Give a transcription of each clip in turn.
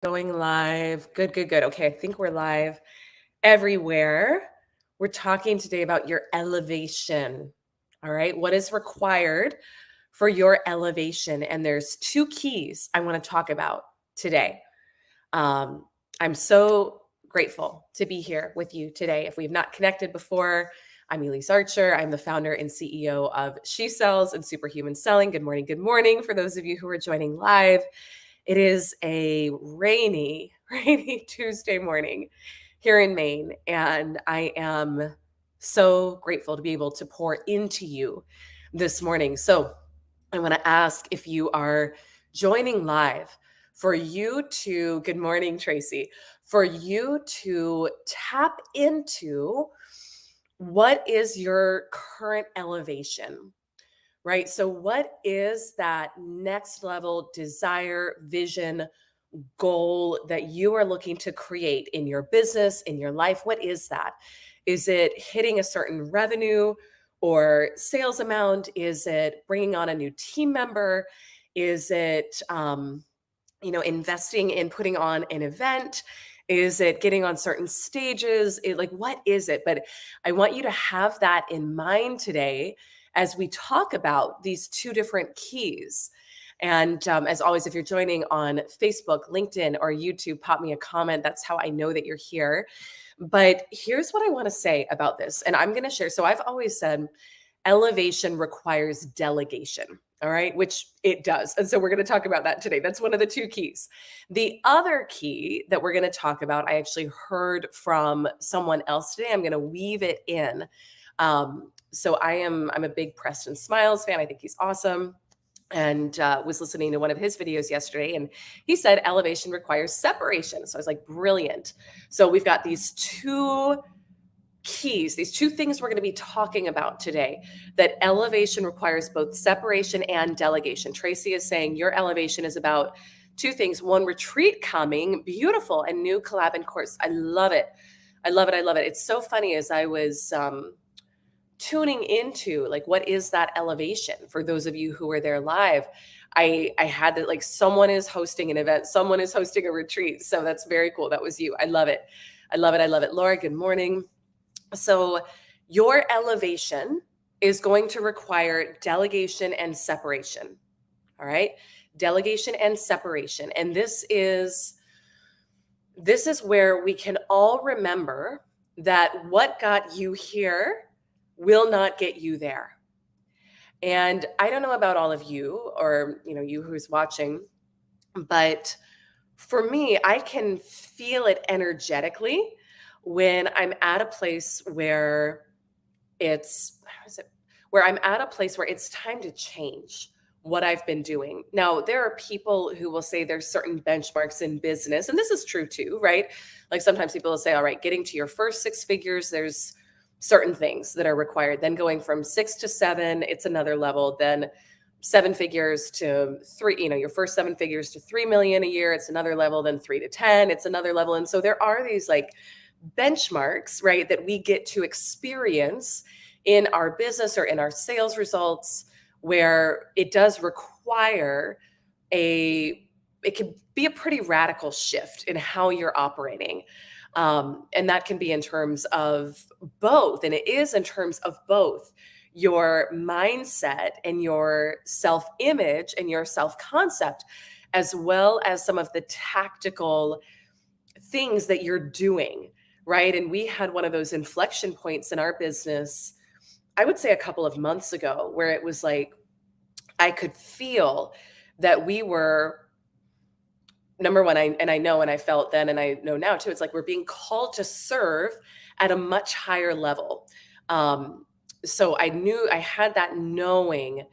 Going live. Good, good, good. Okay, I think we're live everywhere. We're talking today about your elevation. All right, what is required for your elevation? And there's two keys I want to talk about today. Um, I'm so grateful to be here with you today. If we've not connected before, I'm Elise Archer. I'm the founder and CEO of She Sells and Superhuman Selling. Good morning. Good morning for those of you who are joining live. It is a rainy, rainy Tuesday morning here in Maine, and I am so grateful to be able to pour into you this morning. So, I want to ask if you are joining live for you to, good morning, Tracy, for you to tap into what is your current elevation, right? So, what is that next level desire, vision, goal that you are looking to create in your business, in your life? What is that? Is it hitting a certain revenue or sales amount? Is it bringing on a new team member? Is it, investing in putting on an event? Is it getting on certain stages? What is it? But I want you to have that in mind today as we talk about these two different keys. And as always, if you're joining on Facebook, LinkedIn, or YouTube, pop me a comment. That's how I know that you're here. But here's what I want to say about this. And I'm going to share. So I've always said elevation requires delegation. All right, which it does. And so we're going to talk about that today. That's one of the two keys. The other key that we're going to talk about, I actually heard from someone else today. I'm going to weave it in. I'm a big Preston Smiles fan. I think he's awesome. And was listening to one of his videos yesterday, and he said elevation requires separation. So I was like, brilliant. So we've got these two keys, these two things we're going to be talking about today, that elevation requires both separation and delegation. Tracy is saying your elevation is about two things. One, retreat coming, beautiful, and new collab and course. I love it. I love it. I love it. It's so funny as I was tuning into like, what is that elevation for those of you who are there live. I had that, like, someone is hosting an event, someone is hosting a retreat. So that's very cool. That was you. I love it. I love it. I love it. Laura, good morning. So your elevation is going to require delegation and separation. All right. Delegation and separation. And this is where we can all remember that what got you here will not get you there. And I don't know about all of you, or you who's watching, but for me, I can feel it energetically when I'm at a place where I'm at a place where it's time to change what I've been doing. Now, there are people who will say there's certain benchmarks in business, and this is true too, right? Like sometimes people will say, all right, getting to your first six figures, there's certain things that are required. Then going from 6 to 7, it's another level. Then 7 figures to 3, your first 7 figures to 3 million a year, it's another level. Then 3 to 10, it's another level. And so there are these like benchmarks, right, that we get to experience in our business or in our sales results, where it does require it can be a pretty radical shift in how you're operating. And that can be in terms of both, and it is in terms of both your mindset and your self-image and your self-concept, as well as some of the tactical things that you're doing, right? And we had one of those inflection points in our business, I would say a couple of months ago, where it was like, I could feel that we were, number one, I know, and I felt then, and I know now too, it's like we're being called to serve at a much higher level. So I knew, I had that knowing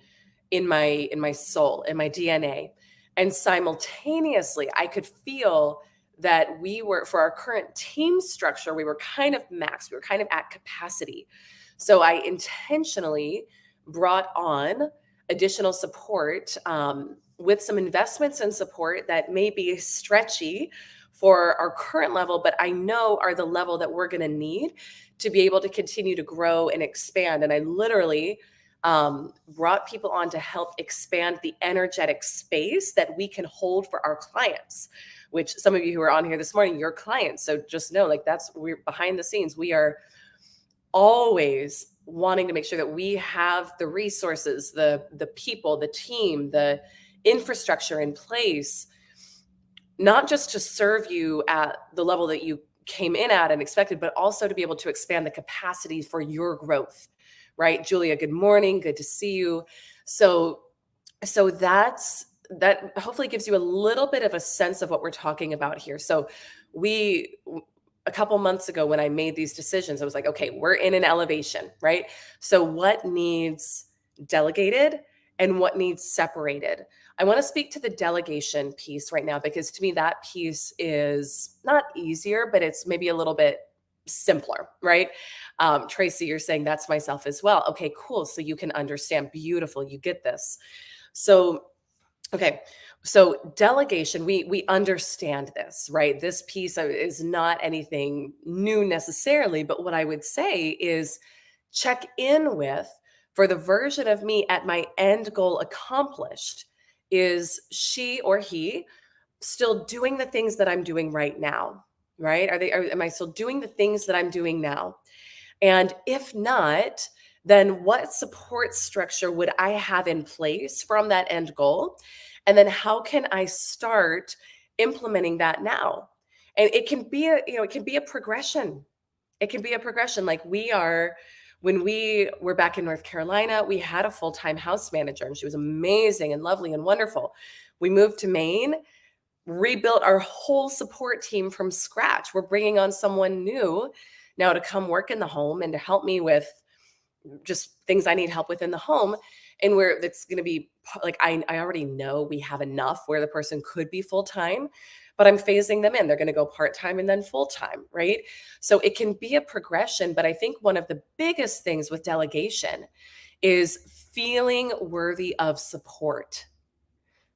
in my soul, in my DNA. And simultaneously, I could feel that we were, for our current team structure, we were kind of maxed, we were kind of at capacity. So I intentionally brought on additional support, with some investments and support that may be stretchy for our current level, but I know are the level that we're going to need to be able to continue to grow and expand. And I literally brought people on to help expand the energetic space that we can hold for our clients, which some of you who are on here this morning, you're clients. So just know, like, we're behind the scenes. We are always wanting to make sure that we have the resources, the people, the team, the infrastructure in place, not just to serve you at the level that you came in at and expected, but also to be able to expand the capacity for your growth. Right? Julia, good morning. Good to see you. So that hopefully gives you a little bit of a sense of what we're talking about here. So a couple months ago when I made these decisions, I was like, okay, we're in an elevation, right? So what needs delegated and what needs separated? I want to speak to the delegation piece right now, because to me, that piece is not easier, but it's maybe a little bit simpler, right? Tracy, you're saying that's myself as well. Okay, cool. So you can understand. Beautiful. You get this. So, okay. So delegation, we understand this, right? This piece is not anything new necessarily, but what I would say is check in with, for the version of me at my end goal accomplished, is she or he still doing the things that I'm doing right now? Right? Am I still doing the things that I'm doing now? And if not, then what support structure would I have in place from that end goal? And then how can I start implementing that now? And it can be a progression. It can be a progression. Like, when we were back in North Carolina, we had a full-time house manager, and she was amazing and lovely and wonderful. We moved to Maine, rebuilt our whole support team from scratch. We're bringing on someone new now to come work in the home and to help me with just things I need help with in the home. And where it's going to be like, I already know we have enough where the person could be full-time, but I'm phasing them in. They're going to go part-time and then full-time, right? So it can be a progression. But I think one of the biggest things with delegation is feeling worthy of support.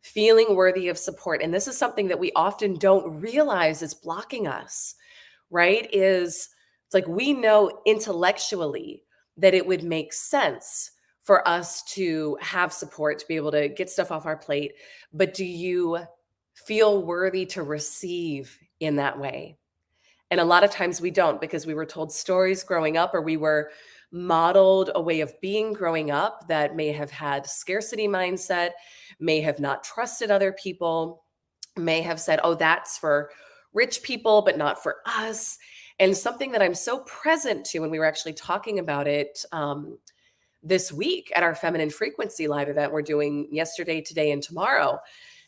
Feeling worthy of support. And this is something that we often don't realize is blocking us, right? It's like, we know intellectually that it would make sense for us to have support, to be able to get stuff off our plate. But do you feel worthy to receive in that way? And a lot of times we don't, because we were told stories growing up, or we were modeled a way of being growing up that may have had scarcity mindset, may have not trusted other people, may have said, oh, that's for rich people, but not for us. And something that I'm so present to, and we were actually talking about it this week at our Feminine Frequency Live event we're doing yesterday, today, and tomorrow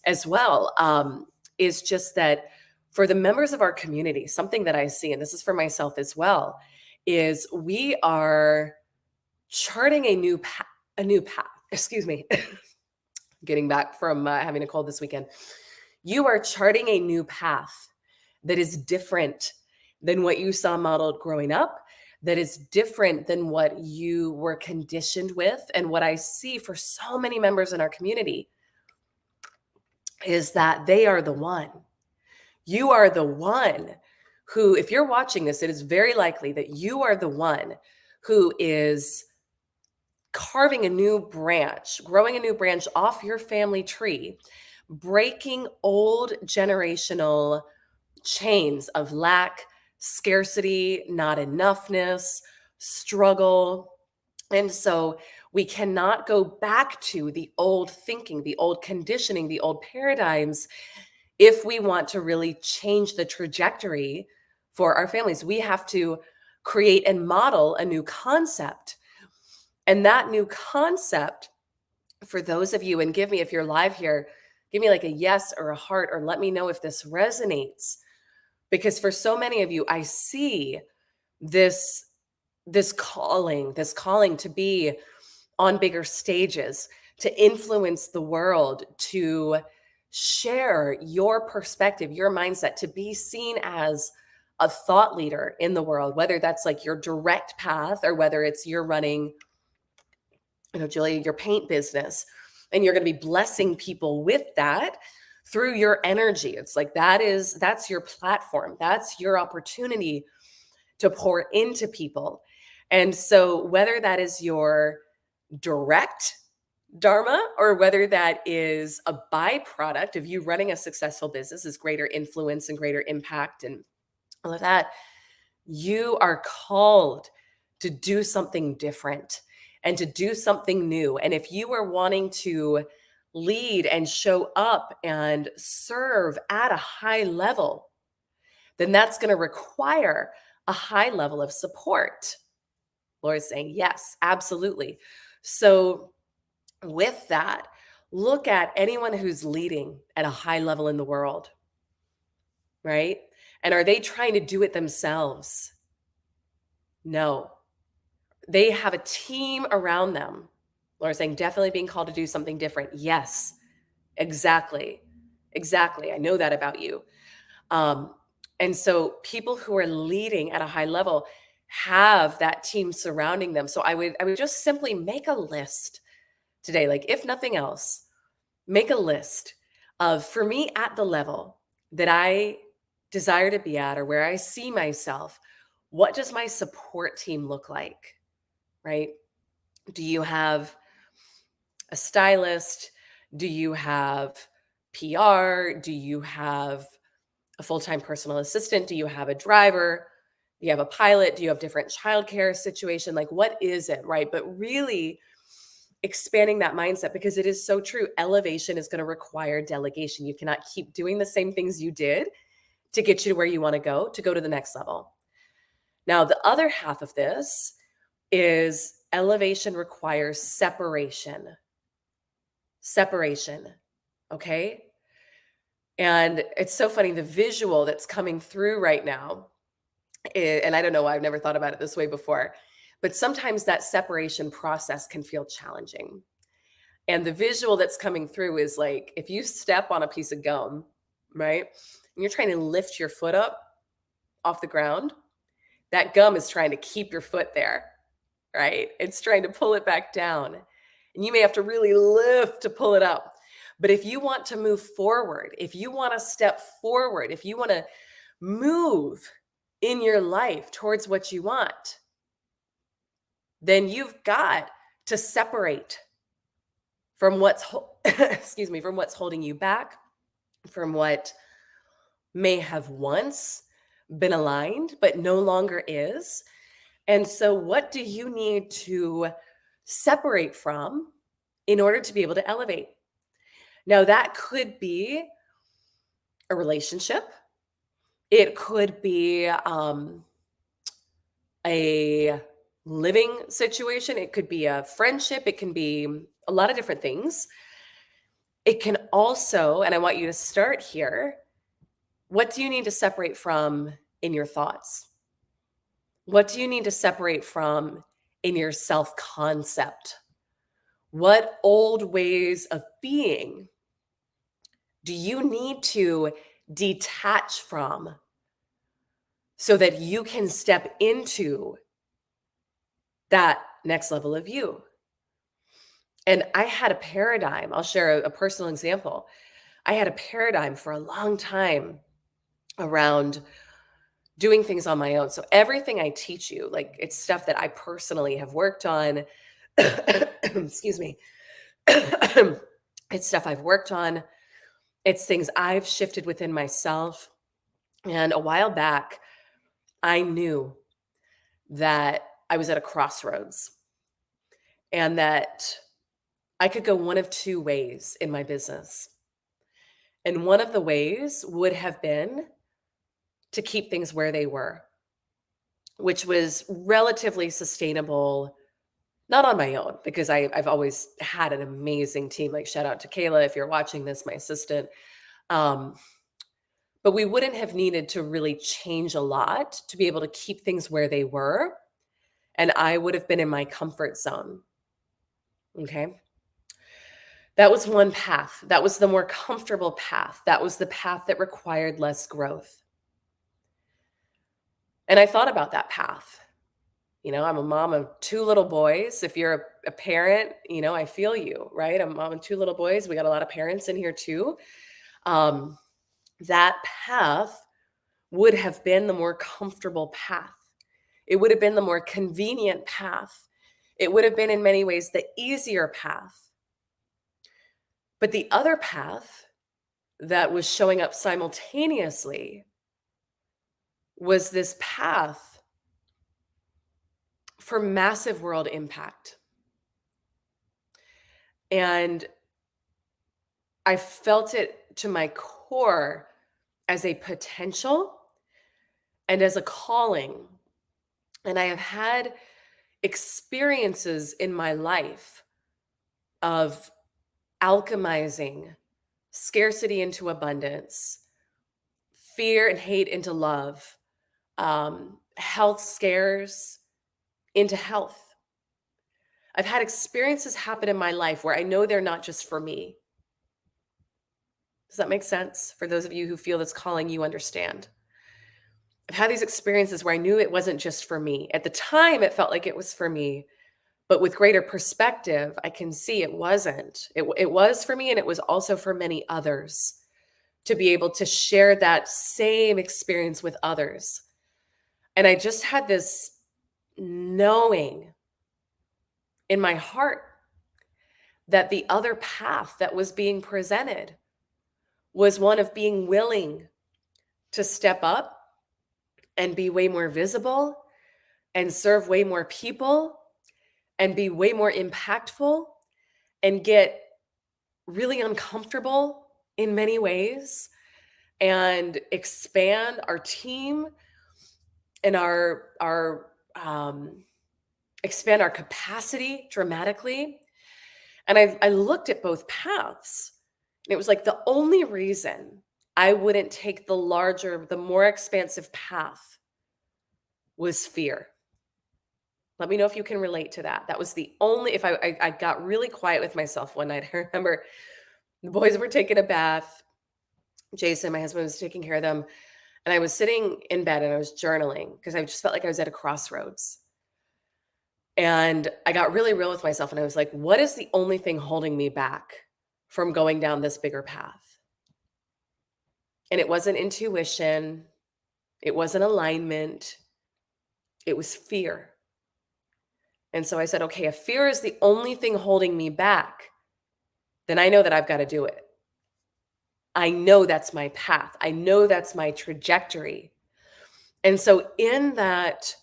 as well, is just that for the members of our community, something that I see, and this is for myself as well, is we are charting a new path, excuse me, getting back from having a cold this weekend. You are charting a new path that is different than what you saw modeled growing up, that is different than what you were conditioned with. And what I see for so many members in our community is that they are the one. You are the one who, if you're watching this, it is very likely that you are the one who is carving a new branch, growing a new branch off your family tree, breaking old generational chains of lack, scarcity, not enoughness, struggle. And so we cannot go back to the old thinking, the old conditioning, the old paradigms if we want to really change the trajectory for our families. We have to create and model a new concept. And that new concept, for those of you, and give me, if you're live here, give me like a yes or a heart, or let me know if this resonates. Because for so many of you, I see this calling to be on bigger stages, to influence the world, to share your perspective, your mindset, to be seen as a thought leader in the world, whether that's like your direct path, or whether it's you're running, Julia, your paint business, and you're going to be blessing people with that through your energy. It's like, that's your platform. That's your opportunity to pour into people. And so whether that is your direct dharma or whether that is a byproduct of you running a successful business, is greater influence and greater impact and all of that, you are called to do something different and to do something new. And if you are wanting to lead and show up and serve at a high level, then that's going to require a high level of support. Laura's saying, yes, absolutely. So, with that, look at anyone who's leading at a high level in the world, right? And are they trying to do it themselves? No. They have a team around them. Laura's saying, definitely being called to do something different. Yes, exactly. Exactly. I know that about you. And so people who are leading at a high level have that team surrounding them. So I would just simply make a list today, like if nothing else, make a list of, for me at the level that I desire to be at or where I see myself, what does my support team look like, right? Do you have a stylist? Do you have PR? Do you have a full-time personal assistant? Do you have a driver? Do you have a pilot? Do you have different childcare situation? Like, what is it, right? But really expanding that mindset, because it is so true. Elevation is going to require delegation. You cannot keep doing the same things you did to get you to where you want to go to the next level. Now, the other half of this is elevation requires separation. Separation. Okay. And it's so funny, the visual that's coming through right now, and I don't know why I've never thought about it this way before, but sometimes that separation process can feel challenging. And the visual that's coming through is like if you step on a piece of gum, right? And you're trying to lift your foot up off the ground, that gum is trying to keep your foot there, right? It's trying to pull it back down. And you may have to really lift to pull it up. But if you want to move forward, if you want to step forward, if you want to move in your life towards what you want, then you've got to separate from what's excuse me, from what's holding you back, from what may have once been aligned but no longer is. And so what do you need to separate from in order to be able to elevate? Now, that could be a relationship. It could be a living situation. It could be a friendship. It can be a lot of different things. It can also, and I want you to start here, what do you need to separate from in your thoughts? What do you need to separate from in your self-concept? What old ways of being do you need to detach from so that you can step into that next level of you? And I had a paradigm. I'll share a personal example. I had a paradigm for a long time around doing things on my own. So everything I teach you, like it's stuff that I personally have worked on. Excuse me. It's stuff I've worked on. It's things I've shifted within myself. And a while back, I knew that I was at a crossroads and that I could go one of two ways in my business. And one of the ways would have been to keep things where they were, which was relatively sustainable, not on my own, because I've always had an amazing team. Like, shout out to Kayla, if you're watching this, my assistant. But we wouldn't have needed to really change a lot to be able to keep things where they were. And I would have been in my comfort zone. Okay. That was one path. That was the more comfortable path. That was the path that required less growth. And I thought about that path. You know, I'm a mom of two little boys. If you're a parent, you know, I feel you, right? I'm a mom of two little boys. We got a lot of parents in here too. That path would have been the more comfortable path. It would have been the more convenient path It would have been in many ways the easier path. But the other path that was showing up simultaneously was this path for massive world impact. And I felt it to my core as a potential and as a calling. And I have had experiences in my life of alchemizing scarcity into abundance, fear and hate into love, health scares into health. I've had experiences happen in my life where I know they're not just for me. Does that make sense? For those of you who feel this calling, you understand. I've had these experiences where I knew it wasn't just for me. At the time, it felt like it was for me, but with greater perspective, I can see it wasn't. It was for me, and it was also for many others to be able to share that same experience with others. And I just had this knowing in my heart that the other path that was being presented was one of being willing to step up and be way more visible and serve way more people and be way more impactful and get really uncomfortable in many ways and expand our team and expand our capacity dramatically. And I looked at both paths, and it was like the only reason I wouldn't take the larger, the more expansive path was fear. Let me know if you can relate to that. That was the only, if I got really quiet with myself one night. I remember the boys were taking a bath. Jason, my husband, was taking care of them. And I was sitting in bed and I was journaling because I just felt like I was at a crossroads. And I got really real with myself and I was like, what is the only thing holding me back from going down this bigger path? And it wasn't intuition. It wasn't alignment. It was fear. And so I said, okay, if fear is the only thing holding me back, then I know that I've got to do it. I know that's my path. I know that's my trajectory. And so in that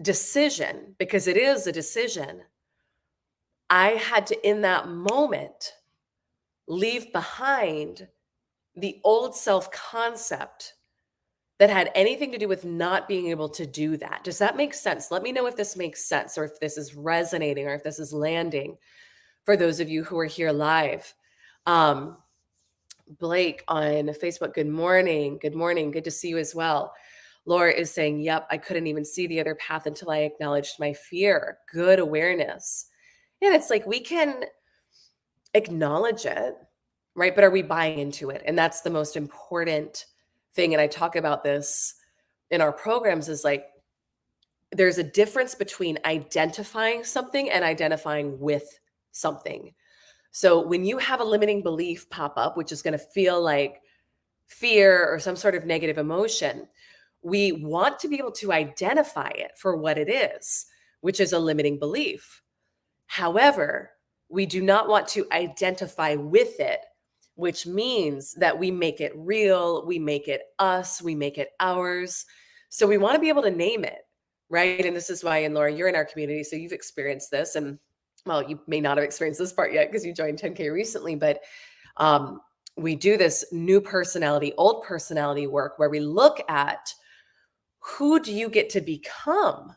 decision, because it is a decision, I had to, in that moment, leave behind the old self-concept that had anything to do with not being able to do that. Does that make sense? Let me know if this makes sense or if this is resonating or if this is landing for those of you who are here live. Blake on Facebook, good morning. Good morning. Good to see you as well. Laura is saying, yep, I couldn't even see the other path until I acknowledged my fear. Good awareness. And it's like we can acknowledge it, right? But are we buying into it? And that's the most important thing. And I talk about this in our programs is like, there's a difference between identifying something and identifying with something. So when you have a limiting belief pop up, which is going to feel like fear or some sort of negative emotion, we want to be able to identify it for what it is, which is a limiting belief. However, we do not want to identify with it, which means that we make it real, we make it us, we make it ours. So we want to be able to name it, right? And this is why, and Laura, you're in our community, so you've experienced this. And well, you may not have experienced this part yet because you joined 10K recently, but we do this new personality, old personality work where we look at who do you get to become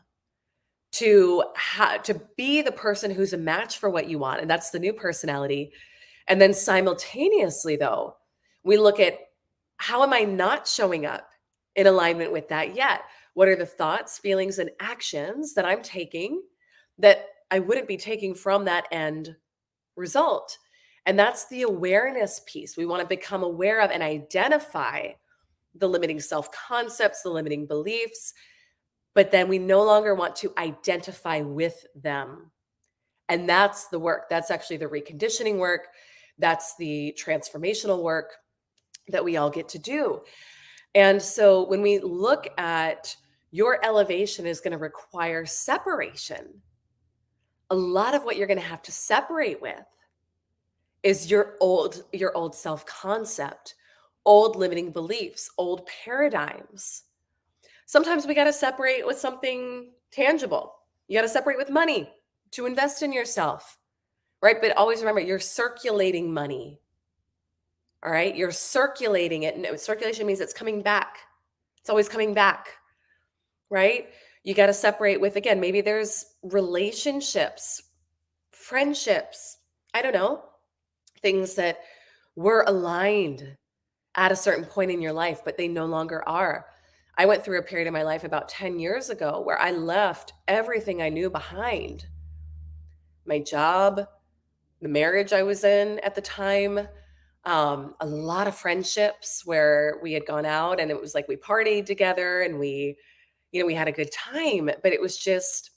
to be the person who's a match for what you want. And that's the new personality. And then simultaneously, though, we look at how am I not showing up in alignment with that yet? What are the thoughts, feelings, and actions that I'm taking that I wouldn't be taking from that end result? And that's the awareness piece. We want to become aware of and identify the limiting self-concepts, the limiting beliefs, but then we no longer want to identify with them. And that's the work. That's actually the reconditioning work. That's the transformational work that we all get to do. And so when we look at your elevation is going to require separation a lot of what you're going to have to separate with is your old self-concept, old limiting beliefs, old paradigms. Sometimes we got to separate with something tangible. You got to separate with money to invest in yourself, right? But always remember, you're circulating money. All right. You're circulating it. No, circulation means it's coming back. It's always coming back, right? You got to separate with, again, maybe there's relationships, friendships, I don't know, things that were aligned at a certain point in your life, but they no longer are. I went through a period in my life about 10 years ago where I left everything I knew behind, my job, the marriage I was in at the time, a lot of friendships where we had gone out and it was like we partied together and we had a good time, but it was just,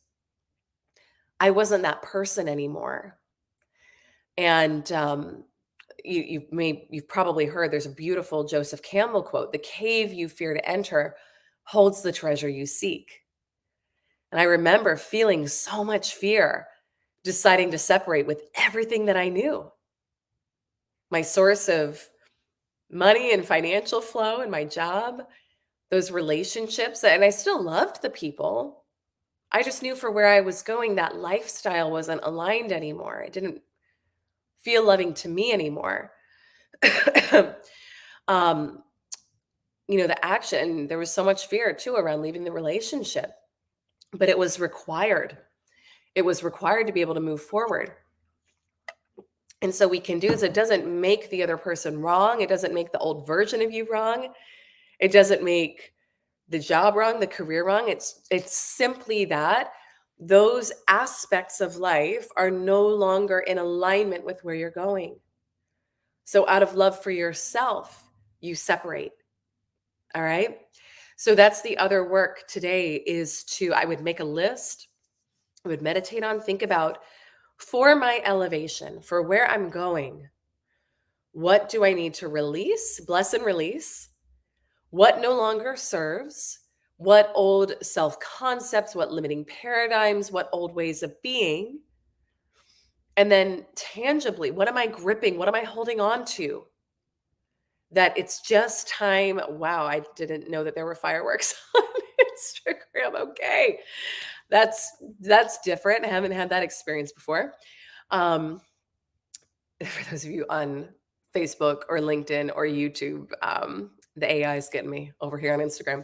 I wasn't that person anymore. And you've probably heard there's a beautiful Joseph Campbell quote: "The cave you fear to enter holds the treasure you seek." And I remember feeling so much fear, deciding to separate with everything that I knew. My source of money and financial flow and my job, those relationships, and I still loved the people. I just knew for where I was going, that lifestyle wasn't aligned anymore. It didn't feel loving to me anymore. um, the action, there was so much fear too around leaving the relationship, but it was required. It was required to be able to move forward. And so we can do this. It doesn't make the other person wrong. It doesn't make the old version of you wrong. It doesn't make the job wrong, the career wrong. It's simply that those aspects of life are no longer in alignment with where you're going. So out of love for yourself, you separate. All right? So that's the other work today, is I would make a list. I would meditate on, think about, for my elevation, for where I'm going, what do I need to release, bless and release? What no longer serves? What old self concepts, what limiting paradigms, what old ways of being? And then tangibly, what am I gripping? What am I holding on to? That it's just time. Wow, I didn't know that there were fireworks on Instagram. Okay. That's different. I haven't had that experience before. For those of you on Facebook or LinkedIn or YouTube, the AI is getting me over here on Instagram.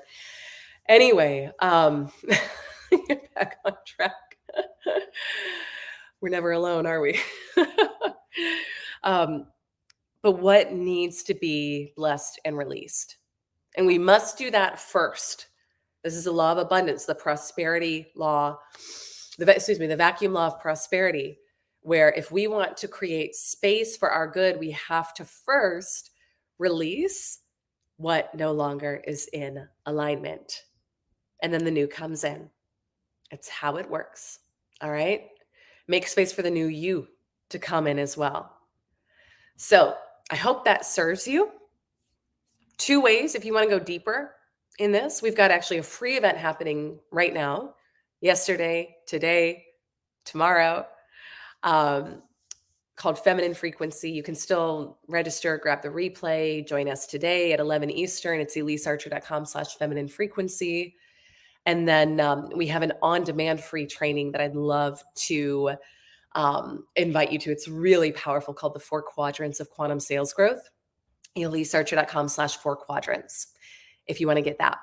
Anyway, get back on track. We're never alone, are we? But what needs to be blessed and released? And we must do that first. This is the law of abundance, the prosperity law, the vacuum law of prosperity, where if we want to create space for our good, we have to first release what no longer is in alignment. And then the new comes in. It's how it works. All right. Make space for the new you to come in as well. So I hope that serves you. 2 ways, if you want to go deeper in this, we've got actually a free event happening right now, yesterday, today, tomorrow, called Feminine Frequency. You can still register, grab the replay, join us today at 11 Eastern. It's elisearcher.com/feminine frequency. And then we have an on-demand free training that I'd love to invite you to. It's really powerful, called the 4 Quadrants of Quantum Sales Growth. elisearcher.com/4 quadrants if you want to get that.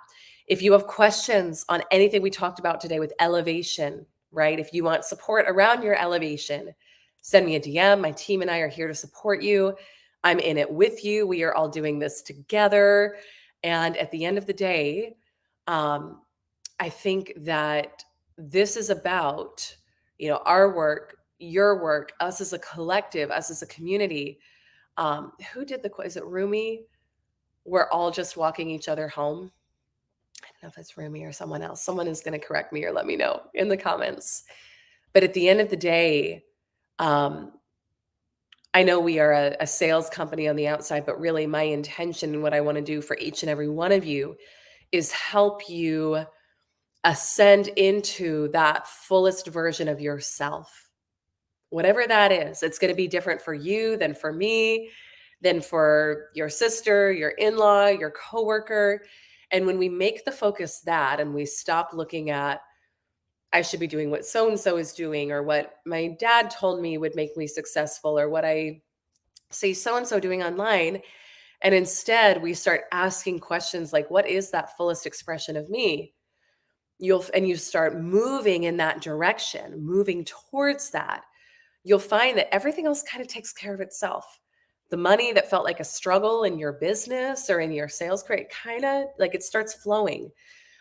If you have questions on anything we talked about today with elevation, right? If you want support around your elevation, send me a DM. My team and I are here to support you. I'm in it with you. We are all doing this together. And at the end of the day, I think that this is about, our work, your work, us as a collective, us as a community. Who did the quote? Is it Rumi? We're all just walking each other home. I don't know if it's Rumi or someone else. Someone is going to correct me or let me know in the comments. But at the end of the day, I know we are a sales company on the outside, but really my intention and what I want to do for each and every one of you is help you ascend into that fullest version of yourself. whatever that is. It's going to be different for you than for me, than for your sister, your in-law, your coworker. And when we make the focus that and we stop looking at, I should be doing what so and so is doing, or what my dad told me would make me successful, or what I see so and so doing online. And instead, we start asking questions like, what is that fullest expression of me? You start moving in that direction, moving towards that. You'll find that everything else kind of takes care of itself. The money that felt like a struggle in your business or in your sales career, kind of like it starts flowing.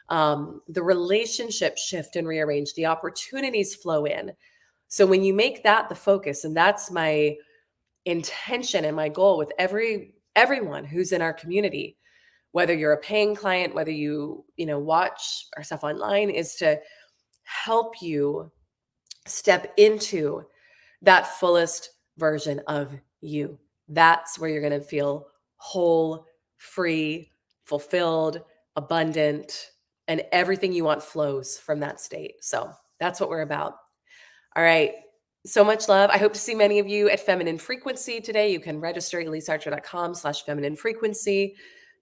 The relationships shift and rearrange, the opportunities flow in. So when you make that the focus, and that's my intention and my goal with everyone who's in our community, whether you're a paying client, whether you watch our stuff online, is to help you step into that fullest version of you. That's where you're going to feel whole, free, fulfilled, abundant, and everything you want flows from that state. So that's what we're about. All right. So much love. I hope to see many of you at Feminine Frequency today. You can register at elisearcher.com/feminine frequency,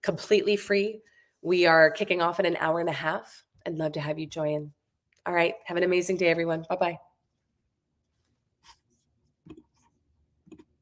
completely free. We are kicking off in an hour and a half. I'd love to have you join. All right. Have an amazing day, everyone. Bye-bye.